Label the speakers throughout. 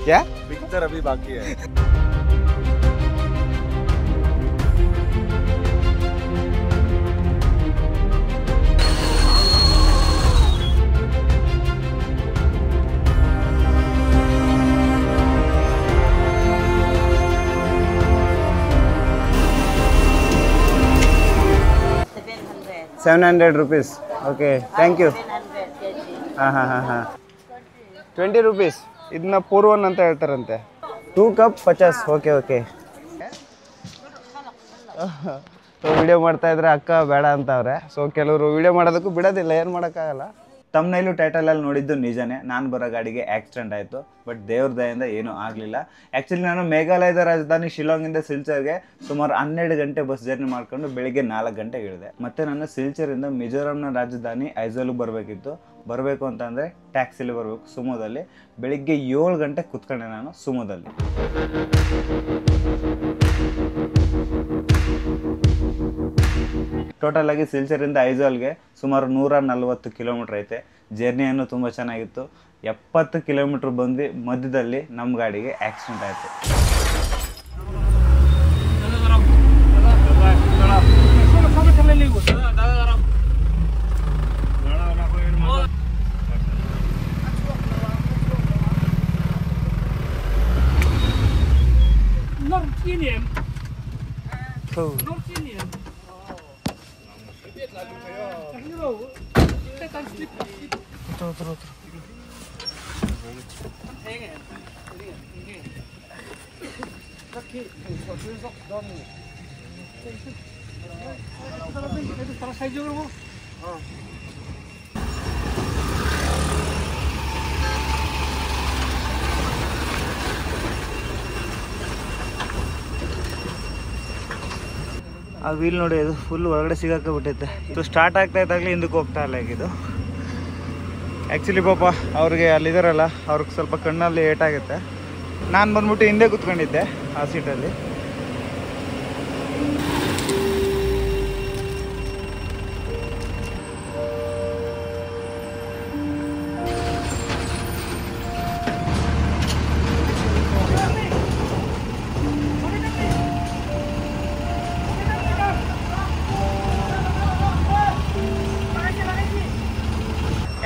Speaker 1: क्या
Speaker 2: पिक्चर अभी बाकी है।
Speaker 1: ₹700 ಓಕೆ ಥ್ಯಾಂಕ್ ಯು ಹಾಂ ಹಾಂ ಹಾಂ ಹಾಂ ₹20 ಇದನ್ನ ಪೂರ್ವನ್ ಅಂತ ಹೇಳ್ತಾರಂತೆ 2 cup 50 okay okay so video ಮಾಡ್ತಾ ಇದ್ರೆ ಅಕ್ಕ ಬೇಡ ಅಂತವ್ರೆ ಸೊ ಕೆಲವರು ವಿಡಿಯೋ ಮಾಡೋದಕ್ಕೂ ಬಿಡೋದಿಲ್ಲ ಏನು ಮಾಡೋಕ್ಕಾಗಲ್ಲ ತಮ್ಮನೇಲೂ ಟೈಟಲಲ್ಲಿ ನೋಡಿದ್ದು ನಿಜನೇ ನಾನು ಬರೋ ಗಾಡಿಗೆ ಆಕ್ಸಿಡೆಂಟ್ ಆಯಿತು ಬಟ್ ದೇವ್ರ ದಯೆಯಿಂದ ಏನೂ ಆಗಲಿಲ್ಲ ಆ್ಯಕ್ಚುಲಿ ನಾನು ಮೇಘಾಲಯದ ರಾಜಧಾನಿ ಶಿಲಾಂಗಿಂದ ಸಿಲ್ಚರ್ಗೆ ಸುಮಾರು 12 ಗಂಟೆ ಬಸ್ ಜರ್ನಿ ಮಾಡ್ಕೊಂಡು ಬೆಳಿಗ್ಗೆ 4 ಗಂಟೆಗೆ ಇಳಿದೆ ಮತ್ತು ನಾನು ಸಿಲ್ಚರಿಂದ ಮಿಜೋರಾಂನ ರಾಜಧಾನಿ ಐಝಾಲ್ಗೆ ಬರಬೇಕು ಅಂತಂದರೆ ಟ್ಯಾಕ್ಸಿಲಿ ಬರಬೇಕು ಸುಮೋದಲ್ಲಿ ಬೆಳಿಗ್ಗೆ 7 ಗಂಟೆ ಕೂತ್ಕೊಂಡೆ ನಾನು ಸುಮೋದಲ್ಲಿ ಟೋಟಲ್ ಆಗಿ ಸಿಲ್ಚರಿಂದ ಐಝಾಲ್ಗೆ ಸುಮಾರು 140 ಕಿಲೋಮೀಟರ್ ಐತೆ ಜರ್ನಿಯನ್ನು ತುಂಬ ಚೆನ್ನಾಗಿತ್ತು 70 ಕಿಲೋಮೀಟರ್ ಬಂದು ಮಧ್ಯದಲ್ಲಿ ನಮ್ಮ ಗಾಡಿಗೆ ಆಕ್ಸಿಡೆಂಟ್ ಆಯಿತು ಆ ವೀಲ್ ನೋಡಿ ಅದು ಫುಲ್ ಹೊರಗಡೆ ಸಿಗಾಕೊಂಡ್ಬಿಟ್ಟೈತೆ ಇದು ಸ್ಟಾರ್ಟ್ ಆಗ್ತಾ ಇದ್ದಾಗಲೇ ಹಿಂದಕ್ಕೆ ಹೋಗ್ತಾ ಇಲ್ಲ ಈಗ ಇದು ಆ್ಯಕ್ಚುಲಿ ಪಾಪ ಅವ್ರಿಗೆ ಅಲ್ಲಿದ್ದಾರಲ್ಲ ಅವ್ರಿಗೆ ಸ್ವಲ್ಪ ಕಣ್ಣಲ್ಲಿ ಏಟಾಗುತ್ತೆ ನಾನು ಬಂದ್ಬಿಟ್ಟು ಹಿಂದೆ ಕೂತ್ಕೊಂಡಿದ್ದೆ ಆ ಸೀಟಲ್ಲಿ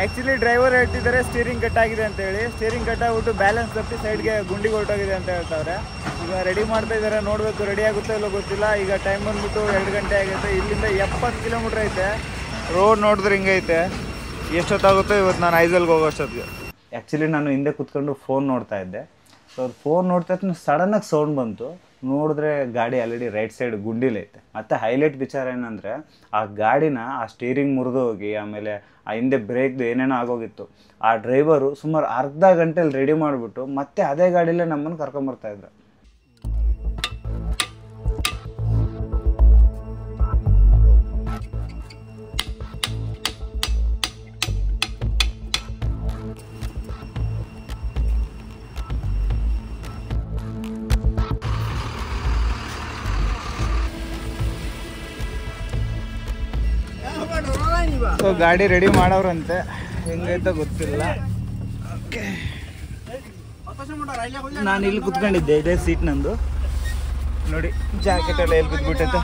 Speaker 1: ಆ್ಯಕ್ಚುಲಿ ಡ್ರೈವರ್ ಹೇಳ್ತಿದ್ದಾರೆ ಸ್ಟೀರಿಂಗ್ ಕಟ್ ಆಗಿದೆ ಅಂತ ಹೇಳಿ ಸ್ಟೀರಿಂಗ್ ಕಟ್ ಆಗ್ಬಿಟ್ಟು ಬ್ಯಾಲೆನ್ಸ್ ತಪ್ಪಿ ಸೈಡ್ಗೆ ಗುಂಡಿಗೆ ಹೊರಟೋಗಿದೆ ಅಂತ ಹೇಳ್ತಾವ್ರೆ ಈಗ ರೆಡಿ ಮಾಡ್ತಾ ಇದ್ದಾರೆ ನೋಡಬೇಕು ರೆಡಿ ಆಗುತ್ತೋ ಇಲ್ಲೋ ಗೊತ್ತಿಲ್ಲ ಈಗ ಟೈಮ್ ಬಂದ್ಬಿಟ್ಟು 2 ಗಂಟೆ ಆಗೈತೆ ಇಲ್ಲಿಂದ 70 ಕಿಲೋಮೀಟ್ರ್ ಐತೆ ರೋಡ್ ನೋಡಿದ್ರೆ ಹಿಂಗೈತೆ ಎಷ್ಟೊತ್ತಾಗುತ್ತೋ ಇವತ್ತು ನಾನು ಐಝಾಲ್ಗೆ ಹೋಗೋಷ್ಟೊತ್ತಿಗೆ ಆ್ಯಕ್ಚುಲಿ ನಾನು ಹಿಂದೆ ಕೂತ್ಕೊಂಡು ಫೋನ್ ನೋಡ್ತಾ ಇದ್ದೆ ಸೊ ಫೋನ್ ನೋಡ್ತಾ ಇತ್ತು ಸಡನ್ನಾಗಿ ಸೌಂಡ್ ಬಂತು ನೋಡಿದ್ರೆ ಗಾಡಿ ಆಲ್ರೆಡಿ ರೈಟ್ ಸೈಡ್ ಗುಂಡಿಲೈತೆ ಮತ್ತು ಹೈಲೈಟ್ ವಿಚಾರ ಏನಂದರೆ ಆ ಗಾಡಿನ ಆ ಸ್ಟೀರಿಂಗ್ ಮುರಿದು ಹೋಗಿ ಆಮೇಲೆ ಆ ಹಿಂದೆ ಬ್ರೇಕ್ದು ಏನೇನೋ ಆಗೋಗಿತ್ತು ಆ ಡ್ರೈವರು ಸುಮಾರು ಅರ್ಧ ಗಂಟೆಲಿ ರೆಡಿ ಮಾಡಿಬಿಟ್ಟು ಮತ್ತೆ ಅದೇ ಗಾಡಿಯಲ್ಲೇ ನಮ್ಮನ್ನು ಕರ್ಕೊಂಬರ್ತಾಯಿದ್ರು ಸೊ ಗಾಡಿ ರೆಡಿ ಮಾಡೋರಂತೆ ಹೆಂಗೈತೋ ಗೊತ್ತಿಲ್ಲ ನಾನು ಇಲ್ಲಿ ಕುತ್ಕೊಂಡಿದ್ದೆ ಇದೇ ಸೀಟ್ ನಂದು ನೋಡಿ ಜಾಕೆಟ್ ಎಲ್ಲ ಎಲ್ಲಿ ಬಿದ್ದುಬಿಟ್ಟೈತೆ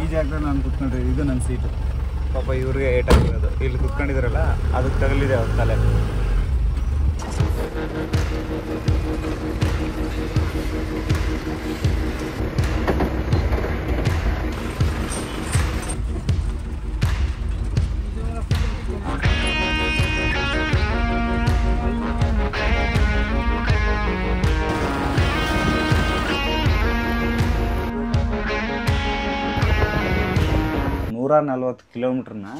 Speaker 1: ಈ ಜಾಗದಲ್ಲಿ ನಾನು ಕುತ್ಕೊಂಡ್ರೆ ಇದು ನನ್ನ ಸೀಟು ಪಾಪ ಇವ್ರಿಗೆ ಏಟ್ ಆಗಿರೋದು ಇಲ್ಲಿ ಕುತ್ಕೊಂಡಿದ್ರಲ್ಲ ಅದಕ್ಕೆ ತಗಲಿದೆ ಅವ್ರ ತಲೆ $140 ಕಿಲೋಮೀಟ್ರನ್ನ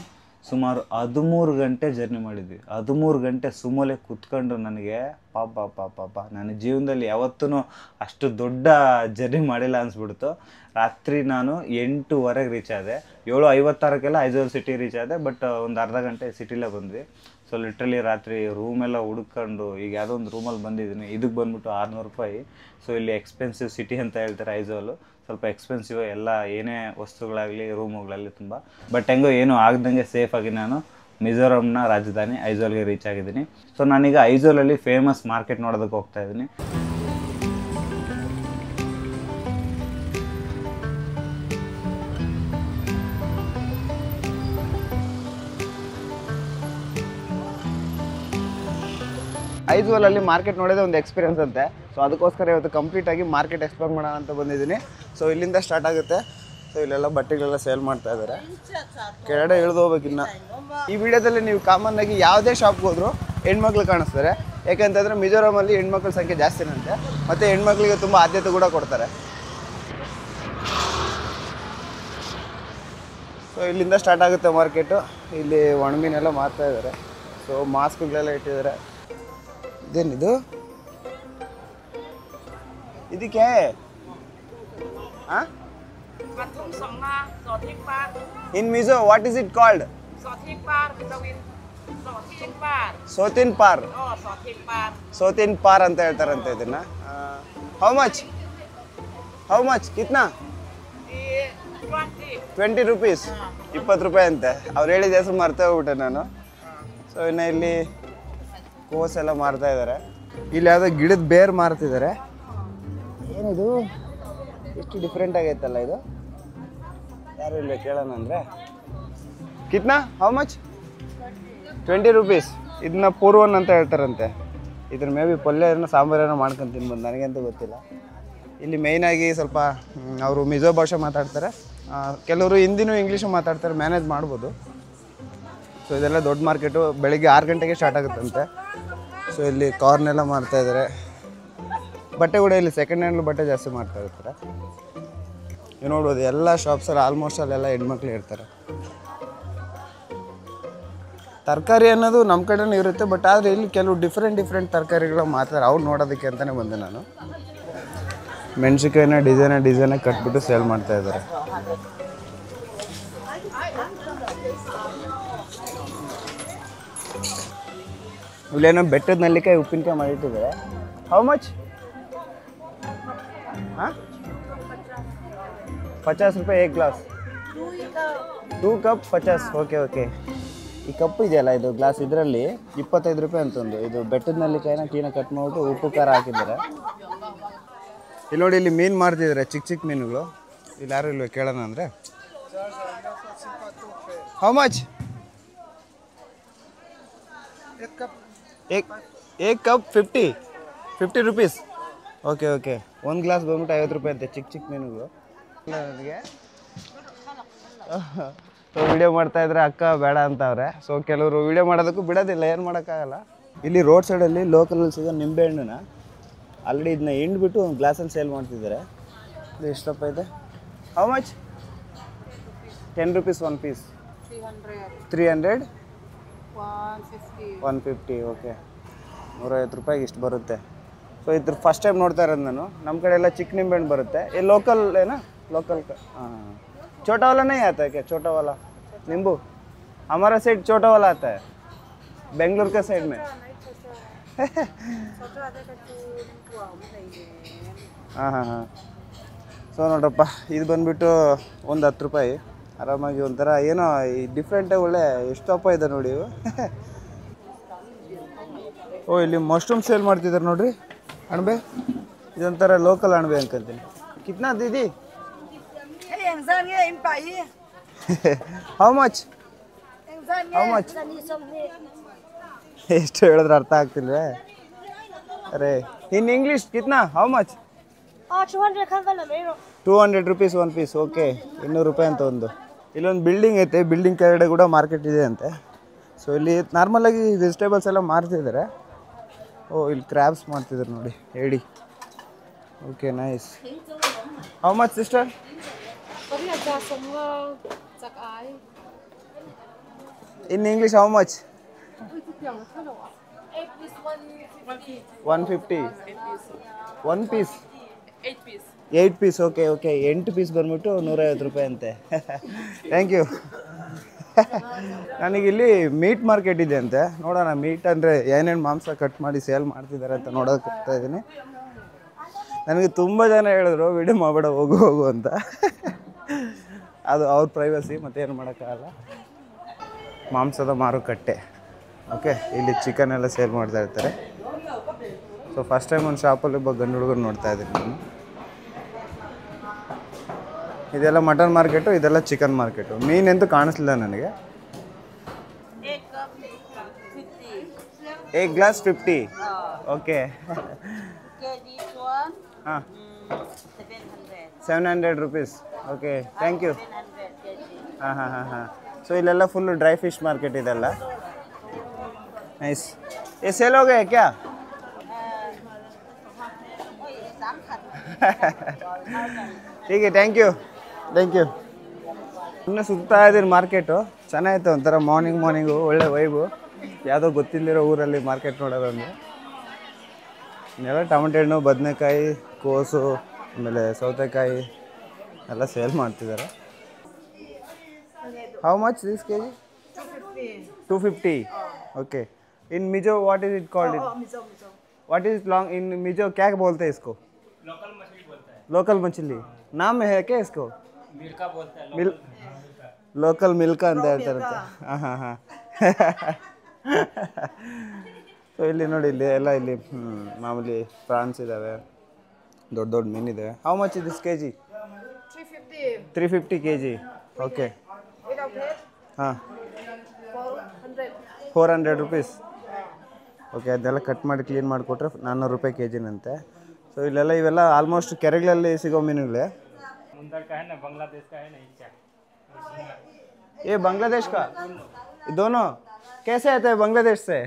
Speaker 1: ಸುಮಾರು 13 ಗಂಟೆ ಜರ್ನಿ ಮಾಡಿದ್ವಿ 13 ಗಂಟೆ ಸುಮ್ಮನೆ ಕೂತ್ಕೊಂಡು ನನಗೆ ಪಾಪ ನನ್ನ ಜೀವನದಲ್ಲಿ ಯಾವತ್ತೂ ಅಷ್ಟು ದೊಡ್ಡ ಜರ್ನಿ ಮಾಡಿಲ್ಲ ಅನಿಸ್ಬಿಡ್ತು ರಾತ್ರಿ ನಾನು 8:30ಗೆ ರೀಚ್ ಆದೆ 7:56ಕ್ಕೆಲ್ಲ ಐಝಾಲ್ ಸಿಟಿ ರೀಚ್ ಆದೆ ಬಟ್ ಒಂದು ಅರ್ಧ ಗಂಟೆ ಸಿಟಿಲೇ ಬಂದ್ವಿ ಸೊ ಲಿಟ್ರಲಿ ರಾತ್ರಿ ರೂಮೆಲ್ಲ ಹುಡುಕೊಂಡು ಈಗ ಯಾವುದೋ ಒಂದು ರೂಮಲ್ಲಿ ಬಂದಿದ್ದೀನಿ ಇದಕ್ಕೆ ಬಂದ್ಬಿಟ್ಟು $600 ಸೊ ಇಲ್ಲಿ ಎಕ್ಸ್ಪೆನ್ಸಿವ್ ಸಿಟಿ ಅಂತ ಹೇಳ್ತಾರೆ ಐಝಾಲು ಸ್ವಲ್ಪ ಎಕ್ಸ್ಪೆನ್ಸಿವ್ ಎಲ್ಲ ಏನೇ ವಸ್ತುಗಳಾಗಲಿ ರೂಮುಗಳಾಗಲಿ ತುಂಬ ಬಟ್ ಹೆಂಗೋ ಏನೂ ಆಗ್ದಂಗೆ ಸೇಫಾಗಿ ನಾನು
Speaker 2: ಮಿಜೋರಾಂನ ರಾಜಧಾನಿ ಐಜಾಲ್ಗೆ ರೀಚ್ ಆಗಿದ್ದೀನಿ. ಸೊ ನಾನೀಗ ಐಜಾಲಲ್ಲಿ ಫೇಮಸ್ ಮಾರ್ಕೆಟ್ ನೋಡೋದಕ್ಕೆ ಹೋಗ್ತಾ ಇದ್ದೀನಿ.
Speaker 1: ಐಜ್ವಾಲಲ್ಲಿ ಮಾರ್ಕೆಟ್ ನೋಡೋದೇ ಒಂದು ಎಕ್ಸ್ಪೀರಿಯನ್ಸ್ ಅಂತೆ. ಸೊ ಅದಕ್ಕೋಸ್ಕರ ಇವತ್ತು ಕಂಪ್ಲೀಟಾಗಿ ಮಾರ್ಕೆಟ್ ಎಕ್ಸ್ಪ್ಲೋರ್ ಮಾಡೋಣ ಅಂತ ಬಂದಿದ್ದೀನಿ. ಸೊ ಇಲ್ಲಿಂದ ಸ್ಟಾರ್ಟ್ ಆಗುತ್ತೆ. ಸೊ ಇಲ್ಲೆಲ್ಲ ಬಟ್ಟೆಗಳೆಲ್ಲ ಸೇಲ್ ಮಾಡ್ತಾ ಇದ್ದಾರೆ. ಕೆಳಗಡೆ ಇಳಿದು ಹೋಗ್ಬೇಕಿನ್ನ. ಈ ವಿಡಿಯೋದಲ್ಲಿ ನೀವು ಕಾಮನ್ ಆಗಿ ಯಾವುದೇ ಶಾಪ್ಗೆ ಹೋದ್ರು ಹೆಣ್ಮಕ್ಳು ಕಾಣಿಸ್ತಾರೆ. ಯಾಕೆಂತಂದರೆ ಮಿಜೋರಾಮಲ್ಲಿ ಹೆಣ್ಮಕ್ಳ ಸಂಖ್ಯೆ ಜಾಸ್ತಿನಂತೆ, ಮತ್ತು ಹೆಣ್ಮಕ್ಳಿಗೆ ತುಂಬ ಆದ್ಯತೆ ಕೂಡ ಕೊಡ್ತಾರೆ. ಸೊ ಇಲ್ಲಿಂದ ಸ್ಟಾರ್ಟ್ ಆಗುತ್ತೆ ಮಾರ್ಕೆಟು. ಇಲ್ಲಿ ಒಣಮೀನೆಲ್ಲ ಮಾರ್ತಾ ಇದ್ದಾರೆ. ಸೊ ಮಾಸ್ಕ್ಗಳೆಲ್ಲ ಇಟ್ಟಿದ್ದಾರೆ. ಇದೇನಿದು? ಇದಕ್ಕೆ in Mizo what is it called? ಸೋತಿನ್ ಪಾರ್. ಸೋತಿನ್ ಪಾರ್ ಅಂತ ಹೇಳ್ತಾರಂತೆ ಇದನ್ನ. How much? How much? ಕಿತ್ನಾ? 20 ರೂಪೀಸ್. 20 ರೂಪಾಯಿ ಅಂತೆ. ಅವ್ರು ಹೇಳಿದ ಹೆಸರು ಮರ್ತೇ ಹೋಗ್ಬಿಟ್ಟೆ ನಾನು. ಸೊ ಇನ್ನು ಇಲ್ಲಿ ಕೋಸೆಲ್ಲ ಮಾರ್ತಾ ಇದ್ದಾರೆ. ಇಲ್ಲಿ ಯಾವುದೋ ಗಿಡದ ಬೇರ್ ಮಾರ್ತಿದ್ದಾರೆ. ಏನಿದು ಎಷ್ಟು ಡಿಫ್ರೆಂಟ್ ಆಗೈತಲ್ಲ ಇದು. ಯಾರು ಇಲ್ಲ ಕೇಳೋಣ ಅಂದರೆ ಕಿತ್ನಾ? How much? 20 ರೂಪೀಸ್. ಇದನ್ನ ಪೂರ್ವನ್ ಅಂತ ಹೇಳ್ತಾರಂತೆ. ಇದ್ರ ಮೇ ಬಿ ಪಲ್ಯ ಏನೋ ಸಾಂಬಾರು ಏನೋ ಮಾಡ್ಕೊಂಡು ತಿನ್ಬೋದು, ನನಗಂತೂ ಗೊತ್ತಿಲ್ಲ. ಇಲ್ಲಿ ಮೇಯ್ನಾಗಿ ಸ್ವಲ್ಪ ಅವರು ಮಿಜೋ ಭಾಷೆ ಮಾತಾಡ್ತಾರೆ, ಕೆಲವರು ಹಿಂದಿನೂ ಇಂಗ್ಲೀಷು ಮಾತಾಡ್ತಾರೆ, ಮ್ಯಾನೇಜ್ ಮಾಡ್ಬೋದು. ಸೊ ಇದೆಲ್ಲ ದೊಡ್ಡ ಮಾರ್ಕೆಟು. ಬೆಳಿಗ್ಗೆ 6 ಗಂಟೆಗೆ ಸ್ಟಾರ್ಟ್ ಆಗುತ್ತಂತೆ. ಸೊ ಇಲ್ಲಿ ಕಾರ್ನೆಲ್ಲ ಮಾಡ್ತಾ ಇದ್ದಾರೆ. ಬಟ್ಟೆ ಕೂಡ ಇಲ್ಲಿ ಸೆಕೆಂಡ್ ಹ್ಯಾಂಡ್ ಬಟ್ಟೆ ಜಾಸ್ತಿ ಮಾಡ್ತಾ ಇರ್ತಾರೆ. ನೀವು ನೋಡ್ಬೋದು ಎಲ್ಲ ಶಾಪ್ಸಲ್ಲಿ ಆಲ್ಮೋಸ್ಟ್ ಅಲ್ಲೆಲ್ಲ ಹೆಣ್ಮಕ್ಳು ಇರ್ತಾರೆ. ತರಕಾರಿ ಅನ್ನೋದು ನಮ್ಮ ಕಡೆನೂ ಇರುತ್ತೆ, ಬಟ್ ಆದರೆ ಇಲ್ಲಿ ಕೆಲವು ಡಿಫ್ರೆಂಟ್ ತರಕಾರಿಗಳು ಮಾರ್ತಾರೆ. ಅವ್ರು ನೋಡೋದಕ್ಕೆ ಅಂತಲೇ ಬಂದೆ ನಾನು. ಮೆಣಸಿನ್ಕಾಯಿನ ಡಿಸೈನಾಗಿ ಕಟ್ಬಿಟ್ಟು ಸೇಲ್ ಮಾಡ್ತಾ ಇದ್ದಾರೆ. ಇಲ್ಲೇನೋ ಬೆಟ್ಟದ ನೆಲ್ಲಿಕಾಯಿ ಉಪ್ಪಿನಕಾಯಿ ಮಾಡಿಟ್ಟಿದ್ದಾರೆ. How much? ಹಾಂ, 50 ರೂಪಾಯಿ एक ಗ್ಲಾಸ್. 2 ಕಪ್ 50. ಓಕೆ. ಈ ಕಪ್ಪು ಇದೆಯಲ್ಲ, ಇದು ಗ್ಲಾಸ್, ಇದರಲ್ಲಿ 25 ರೂಪಾಯಿ ಅಂತಂದು. ಇದು ಬೆಟ್ಟದ ನೆಲ್ಲಿಕಾಯಿನ ಕ್ಲೀನಾಗಿ ಕಟ್ ಮಾಡಿಬಿಟ್ಟು ಉಪ್ಪು ಖಾರ ಹಾಕಿದ್ದಾರೆ. ಇಲ್ಲಿ ನೋಡಿ, ಇಲ್ಲಿ ಮೀನು ಮಾರ್ತಿದ್ದಾರೆ, ಚಿಕ್ಕ ಮೀನುಗಳು. ಇಲ್ಲಿ ಯಾರು ಇಲ್ವೇ ಕೇಳೋಣ ಅಂದರೆ ಹೌ ಮಚ್? एक कप 50 ರೂಪೀಸ್. ಓಕೆ. ಒಂದು ಗ್ಲಾಸ್ ಬಂದ್ಬಿಟ್ಟು 50 ರೂಪಾಯಿ ಅಂತೆ. ಚಿಕ್ಕ ಮೀನುಗಳು. ನನಗೆ ಸೊ ವಿಡಿಯೋ ಮಾಡ್ತಾ ಇದ್ರೆ ಅಕ್ಕ ಬೇಡ ಅಂತವ್ರೆ. ಸೊ ಕೆಲವರು ವಿಡಿಯೋ ಮಾಡೋದಕ್ಕೂ ಬಿಡೋದಿಲ್ಲ, ಏನು ಮಾಡೋಕ್ಕಾಗಲ್ಲ. ಇಲ್ಲಿ ರೋಡ್ ಸೈಡಲ್ಲಿ ಲೋಕಲಲ್ಲಿ ಸಿಗೋ ನಿಂಬೆಹಣ್ಣನ್ನ ಆಲ್ರೆಡಿ ಇದನ್ನ ಹಿಂಡ್ಬಿಟ್ಟು ಒಂದು ಗ್ಲಾಸಲ್ಲಿ ಸೇಲ್ ಮಾಡ್ತಿದ್ದಾರೆ. ಇದು ಎಷ್ಟಪ್ಪ ಇದೆ? How much? 10 rupees 1 piece. 300 150. Okay, 150 ರೂಪಾಯಿಗೆ ಇಷ್ಟು ಬರುತ್ತೆ. ಸೊ ಇದ್ರ ಫಸ್ಟ್ ಟೈಮ್ ನೋಡ್ತಾ ಇರೋದು ನಾನು. ನಮ್ಮ ಕಡೆ ಎಲ್ಲ ಚಿಕ್ಕ ನಿಂಬೆಹಣ್ಣು ಬರುತ್ತೆ. ಈ ಲೋಕಲ್ ಏನಾ? ಲೋಕಲ್ हाँ, छोटा वाला नहीं आता है क्या? छोटा वाला नींबू हमारा साइड छोटा वाला आता है, बेंगलोर का साइड में. हाँ. ಸೊ ನೋಡ್ರಪ್ಪ, ಇದು ಬಂದುಬಿಟ್ಟು ಒಂದು 10 ರೂಪಾಯಿ. ಆರಾಮಾಗಿ ಒಂಥರ ಏನೋ ಡಿಫ್ರೆಂಟಾಗಿ ಒಳ್ಳೆ ಎಷ್ಟಪ್ಪ ಇದೆ ನೋಡಿ ಇವು. ಓ, ಇಲ್ಲಿ ಮಶ್ರೂಮ್ ಸೇಲ್ ಮಾಡ್ತಿದ್ದಾರೆ ನೋಡ್ರಿ. ಅಣಬೆ ಇದೊಂಥರ ಲೋಕಲ್ ಅಣಬೆ ಅನ್ಕೊಂತೀನಿ. ಕಿತ್ನಾ ದೀದಿ? How much? ಎಷ್ಟು ಹೇಳಿದ್ರೆ ಅರ್ಥ ಆಗ್ತಿಲ್ವೇ? ಅರೆ ಇನ್ ಇಂಗ್ಲೀಷ್ ಕಿತ್ನಾ? How much? 200 rupees 1 piece. Okay, 200 ರೂಪಾಯಿ ಅಂತ ಒಂದು. ಇಲ್ಲೊಂದು ಬಿಲ್ಡಿಂಗ್ ಐತೆ, ಬಿಲ್ಡಿಂಗ್ ಕೆಳಗಡೆ ಕೂಡ ಮಾರ್ಕೆಟ್ ಇದೆ ಅಂತೆ. ಸೊ ಇಲ್ಲಿ ನಾರ್ಮಲಾಗಿ ವೆಜಿಟೇಬಲ್ಸ್ ಎಲ್ಲ ಮಾರ್ತಿದ್ದಾರೆ. ಓ, ಇಲ್ಲಿ ಕ್ರ್ಯಾಬ್ಸ್ ಮಾಡ್ತಿದ್ದಾರೆ ನೋಡಿ, ಹೇಳಿ. Okay, nice. How much sister? In English how much? 150. 1 piece 8 piece. Okay. 8 piece ಬಂದ್ಬಿಟ್ಟು 150 ರೂಪಾಯಿ ಅಂತೆ. Thank you. ನನಗಿಲ್ಲಿ ಮೀಟ್ ಮಾರ್ಕೆಟ್ ಇದೆ ಅಂತೆ. ನೋಡೋಣ, ಮೀಟ್ ಅಂದರೆ ಏನೇನು ಮಾಂಸ ಕಟ್ ಮಾಡಿ ಸೇಲ್ ಮಾಡ್ತಿದ್ದಾರೆ ಅಂತ ನೋಡೋಕೆ ಹೋಗ್ತಾ ಇದ್ದೀನಿ. ನನಗೆ ತುಂಬ ಜನ ಹೇಳಿದ್ರು ವಿಡಿಯೋ ಮಾಡಬೇಡ, ಹೋಗು ಅಂತ. ಅದು ಅವ್ರ ಪ್ರೈವಸಿ, ಮತ್ತೇನು ಮಾಡೋಕ್ಕಾಗಲ್ಲ.
Speaker 3: ಮಾಂಸದ ಮಾರುಕಟ್ಟೆ. ಓಕೆ, ಇಲ್ಲಿ ಚಿಕನ್ ಎಲ್ಲ ಸೇಲ್ ಮಾಡ್ತಾ ಇರ್ತಾರೆ. ಸೊ ಫಸ್ಟ್ ಟೈಮ್ ಒಂದು ಶಾಪಲ್ಲಿ ಒಬ್ಬ ಗಂಡು ಹುಡುಗರು ನೋಡ್ತಾ ಇದ್ದೀನಿ ನಾನು. ಇದೆಲ್ಲ ಮಟನ್ ಮಾರ್ಕೆಟು, ಇದೆಲ್ಲ ಚಿಕನ್ ಮಾರ್ಕೆಟು. ಮೀನೆಂತೂ ಕಾಣಿಸ್ಲಿಲ್ಲ ನನಗೆ. एक ग्लास 50. ओके. हाँ 700 रुपीस. Okay, thank you. हाँ हाँ हाँ हाँ. ಸೊ ಇಲ್ಲೆಲ್ಲ ಫುಲ್ಲು ಡ್ರೈ ಫಿಶ್ ಮಾರ್ಕೆಟ್ ಇದೆಲ್ಲ. ನೈಸ್. ये सेल हो गए क्या? ठीक है, ಥ್ಯಾಂಕ್ ಯು. ಸುಮ್ಮನೆ ಸುತ್ತಾ ಇದ್ದೀನಿ ಮಾರ್ಕೆಟು. ಚೆನ್ನಾಗಿತ್ತು, ಒಂಥರ ಮಾರ್ನಿಂಗು ಒಳ್ಳೆ ವೈಬು. ಯಾವುದೋ ಗೊತ್ತಿಲ್ಲದಿರೋ ಊರಲ್ಲಿ ಮಾರ್ಕೆಟ್ ನೋಡೋದಂದ್ರೆ ಇನ್ನೆಲ್ಲ ಟೊಮೆಟೊ ಹಣ್ಣು, ಬದನೆಕಾಯಿ, ಕೋಸು, ಆಮೇಲೆ ಸೌತೆಕಾಯಿ ಎಲ್ಲ ಸೇಲ್ ಮಾಡ್ತಿದ್ದಾರೆ. How much this KG? 250. Okay. In Mizo what is it called? What is long इन मिजो क्या बोलते हैं इसको? लोकल मछली बोलता है. लोकल मछली नाम है क्या इसको? मिल्का बोलता है. लोकल मिल्का ಅಂತ ಹೇಳ್ತಾರಂತೆ. ಹಾಂ ಹಾಂ ಹಾಂ. ಸೊ ಇಲ್ಲಿ ನೋಡಿ, ಇಲ್ಲಿ ಎಲ್ಲ ಇಲ್ಲಿ ಮಾಮೂಲಿ ಪ್ರಾನ್ಸ್ ಇದ್ದಾವೆ, ದೊಡ್ಡ ದೊಡ್ಡ ಮೀನಿದೆ. How much this K G? 350 K G. Okay. ಹಾಂ 400 रुपीस. ಓಕೆ, ಅದೆಲ್ಲ ಕಟ್ ಮಾಡಿ ಕ್ಲೀನ್ ಮಾಡಿಕೊಟ್ರೆ 400 ರೂಪಾಯಿ ಕೆ ಜಿನಂತೆ. ಸೊ ಇಲ್ಲೆಲ್ಲ ಇವೆಲ್ಲ ಆಲ್ಮೋಸ್ಟ್ ಕೆರೆಗಳಲ್ಲಿ ಸಿಗೋ ಮೀನುಗಳೇ. ये बांग्लादेश का दोनों कैसे आते हैं बांग्लादेश से?